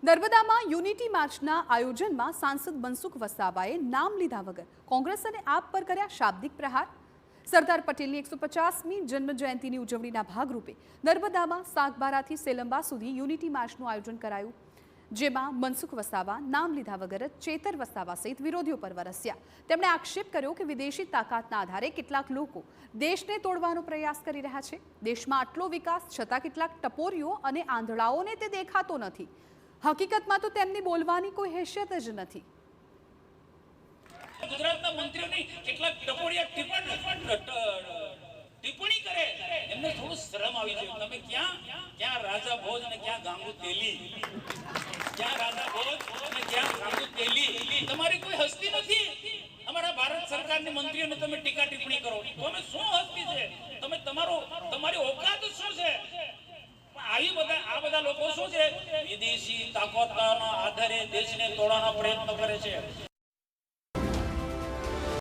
નર્મદામાં unity માર્ચના આયોજનમાં સાંસદ મનસુખ વસાવાએ નામ લીધા વગર કોંગ્રેસ અને આપ પર કર્યા શાબ્દિક પ્રહાર. સરદાર પટેલની 150મી જન્મ જયંતિની ઉજવણીના ભાગરૂપે નર્મદામાં સાગબારાથી સેલંબા સુધી યુનિટી માર્ચનું આયોજન કરાયું, જેમાં મનસુખ વસાવા નામ લીધા વગર જ ચેતર વસાવા સહિત વિરોધીઓ પર વરસ્યા. તેમણે આક્ષેપ કર્યો કે વિદેશી તાકાતના આધારે કેટલાક લોકો દેશને તોડવાનો પ્રયાસ કરી રહ્યા છે. દેશમાં આટલો વિકાસ છતાં કેટલાક ટપોરીઓ અને આંધળાઓને તે દેખાતો નથી. હકીકતમાં તો તેમની બોલવાની કોઈ હેસિયત જ નથી. ગુજરાતના મંત્રીઓની કેટલાક ટપોરિયા ટિપ્પણી કરે, એમને થોડું શરમ આવી જોઈએ. તમે ક્યાં રાજા ભોજ અને ક્યાં ગાંગુ તેલી, ક્યાં રાજા ભોજ અને ક્યાં ગાંગુ તેલી, તમારી કોઈ હસ્તી નથી. અમારા ભારત સરકારની મંત્રીઓને તમે ટીકા ટિપ્પણી કરો, તમે શું હસ્તી છે? તમે તમારી ઓકાત શું છે? આ બધા લોકો શું છે, વિદેશી તાકાતના આધારે દેશને તોડવાનો પ્રયત્ન કરે છે.